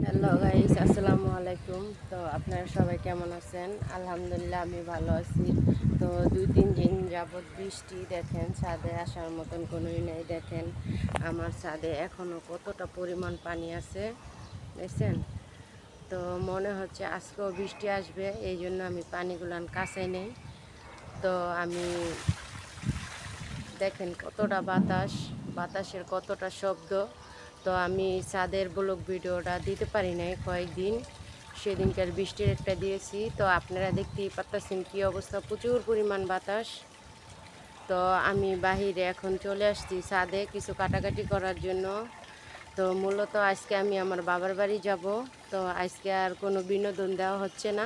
Hello guys, আসসালামু আলাইকুম। তো আপনারা সবাই কেমন আছেন? আলহামদুলিল্লাহ আমি ভালো আছি। তো 2-3 দিন যাবৎ বৃষ্টি, দেখেন ছাদে আসার মতন কোনোই নেই। দেখেন আমার ছাদে এখনও কতটা পরিমাণ পানি আছে, দেখছেন? তো মনে হচ্ছে আজকেও বৃষ্টি আসবে, এই জন্য আমি পানিগুলান কাছে নেই। তো আমি দেখেন কতটা বাতাসের কতটা শব্দ। তো আমি ছাদের ব্লগ ভিডিওটা দিতে পারি নাই কয়েকদিন, সেদিনকার বৃষ্টির একটা দিয়েছি। তো আপনারা দেখতেই পাচ্ছেন কি অবস্থা, প্রচুর পরিমাণ বাতাস। তো আমি বাহিরে এখন চলে আসছি ছাদে কিছু কাটাকাটি করার জন্য। তো মূলত আজকে আমি আমার বাবার বাড়ি যাব। তো আজকে আর কোনো বিনোদন দেওয়া হচ্ছে না,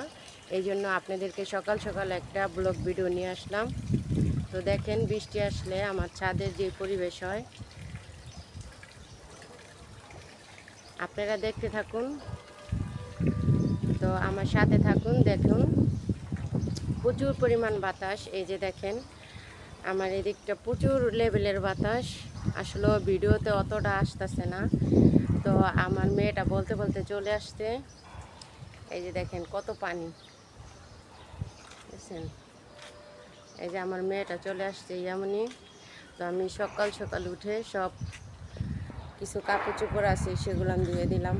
এই জন্য আপনাদেরকে সকাল সকাল একটা ব্লগ ভিডিও নিয়ে আসলাম। তো দেখেন বৃষ্টি আসলে আমার ছাদের যে পরিবেশ হয়, আপনারা দেখতে থাকুন। তো আমার সাথে থাকুন, দেখুন প্রচুর পরিমাণ বাতাস। এই যে দেখেন আমার এদিকটা প্রচুর লেভেলের বাতাস, আসলে ভিডিওতে অতটা আসতেছে না। তো আমার মেয়েটা বলতে বলতে চলে আসছে। এই যে দেখেন কত পানি, বুঝছেন? এই যে আমার মেয়েটা চলে আসছে এমনই। তো আমি সকাল সকাল উঠে সব কিছু কাপড় চোপড় আছে সেগুলো আমি ধুয়ে দিলাম।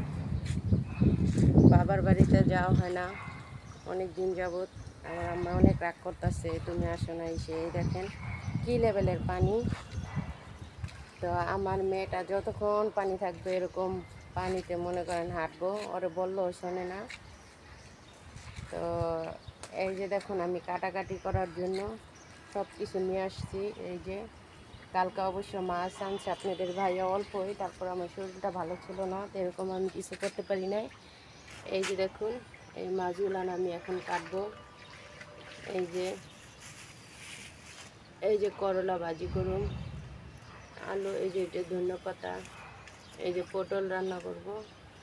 বাবার বাড়িতে যাওয়া হয় না অনেক দিন যাবৎ। আমার আম্মা অনেক রাগ করতেছে, তুমি আসো না এসে। এই দেখেন কী লেভেলের পানি। তো আমার মেয়েটা যতক্ষণ পানি থাকবে এরকম পানিতে মনে করেন হাঁটবো, ওরে বললেও শোনে না। তো এই যে দেখুন আমি কাটাকাটি করার জন্য সব কিছু নিয়ে আসছি। এই যে কালকে অবশ্য মাছ আনছে আপনাদের ভাইয়া অল্পই, তারপর আমার শরীরটা ভালো ছিল না, তো এরকম আমি কিছু করতে পারি নাই। এই যে দেখুন এই মাছগুলো আমি এখন কাটবো। এই যে করলা ভাজি করুন, আলু, এই যে এটা ধনেপাতা, এই যে পটল রান্না করব।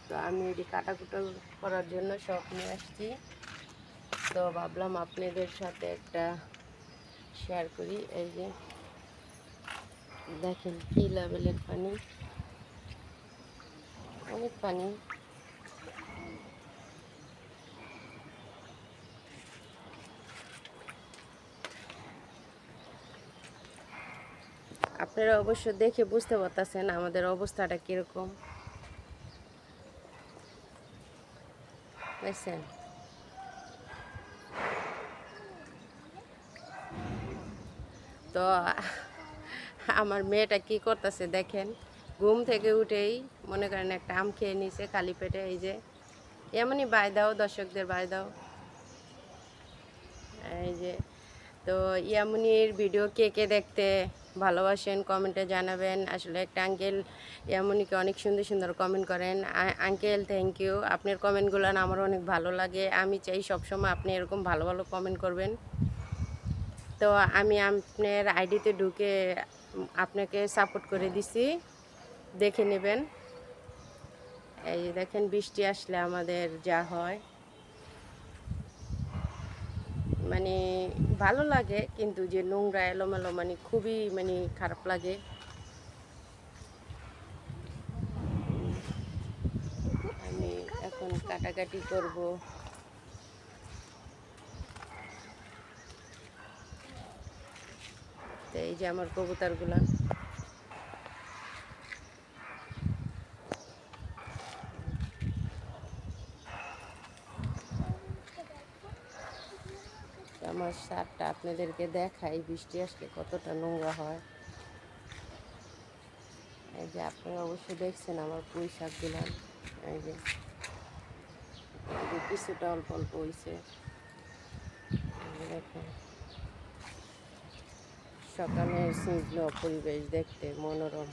তো আমি এটি কাটাকুটো করার জন্য সব নিয়ে আসছি। তো ভাবলাম আপনাদের সাথে একটা শেয়ার করি। এই যে দেখেন কী লেভেলের পানি, অনেক পানি। আপনারা অবশ্য দেখে বুঝতে পারতেছেন আমাদের অবস্থাটা কীরকম, বুঝছেন? তো আমার মেয়েটা কি করতেছে দেখেন, ঘুম থেকে উঠেই মনে করেন একটা আম খেয়ে নিছে খালি পেটে। এই যে এমনই বাই দাও, দর্শকদের বাই দাও। এই যে তো ইয়ামুনির ভিডিও কে কে দেখতে ভালোবাসেন কমেন্টে জানাবেন। আসলে একটা আঙ্কেল ইয়ামুনিকে অনেক সুন্দর সুন্দর কমেন্ট করেন। আঙ্কেল থ্যাংক ইউ, আপনার কমেন্টগুলো আমার অনেক ভালো লাগে। আমি চাই সবসময় আপনি এরকম ভালো ভালো কমেন্ট করবেন। তো আমি আপনার আইডিতে ঢুকে আপনাকে সাপোর্ট করে দিছি, দেখে নেবেন। এই যে দেখেন বৃষ্টি আসলে আমাদের যা হয়, মানে ভালো লাগে, কিন্তু যে নোংরা এলোমেলো মানে খুবই মানে খারাপ লাগে। আমি এখন কাটাকাটি করব। তো এই যে আমার কবুতরগুলা, আমার সারটা আপনাদেরকে দেখাই বৃষ্টি আসলে কতটা নোংরা হয়। এই যে আপনারা অবশ্যই দেখছেন আমার পুঁই শাকগুলা, এই যে কিছুটা অল্প অল্প হয়েছে। দেখেন সকালের স্নিগ্ধ পরিবেশ দেখতে মনোরম,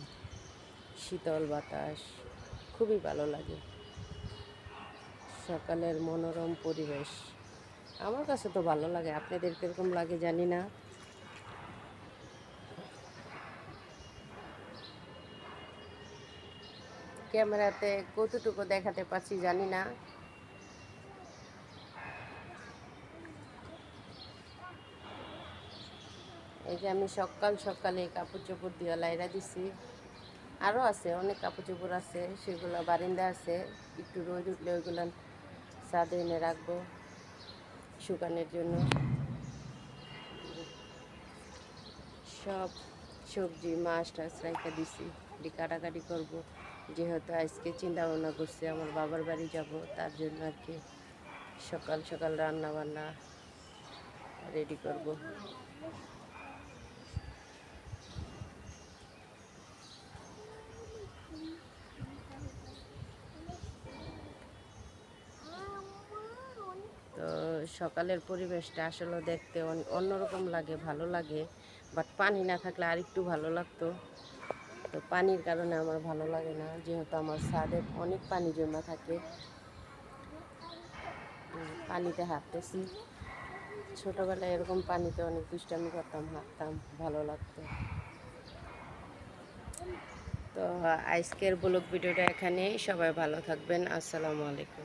শীতল বাতাস, খুবই ভালো লাগে। সকালের মনোরম পরিবেশ আমার কাছে তো ভালো লাগে, আপনাদের কীরকম লাগে জানি না। ক্যামেরাতে কতটুকু দেখাতে পারছি জানি না। এই যে আমি সকাল সকালে কাপড় চোপড় দিয়ে লাইরা দিছি। আরও আছে অনেক কাপড় চোপড় আছে, সেগুলো বারিন্দা আছে, একটু রোদ উঠলে ওইগুলো ছাদে এনে রাখবো শুকানোর জন্য। সব সবজি মাছ টাছ রাইখা দিছি, কাটাকাটি করবো, যেহেতু আজকে চিন্তা ভাবনা করছি আমার বাবার বাড়ি যাব, তার জন্য আর কি সকাল সকাল রান্না বান্না রেডি করব। তো সকালের পরিবেশটা আসলে দেখতে অন্যরকম লাগে, ভালো লাগে, বাট পানি না থাকলে আর একটু ভালো লাগতো। তো পানির কারণে আমার ভালো লাগে না, যেহেতু আমার ছাদে অনেক পানি জমা থাকে। পানিতে হাঁটতেছি, ছোটোবেলায় এরকম পানিতে অনেক দুষ্টামি করতাম, হাঁটতাম, ভালো লাগতো। তো আজকের ব্লগ ভিডিওটা এখানেই, সবাই ভালো থাকবেন, আসসালামু আলাইকুম।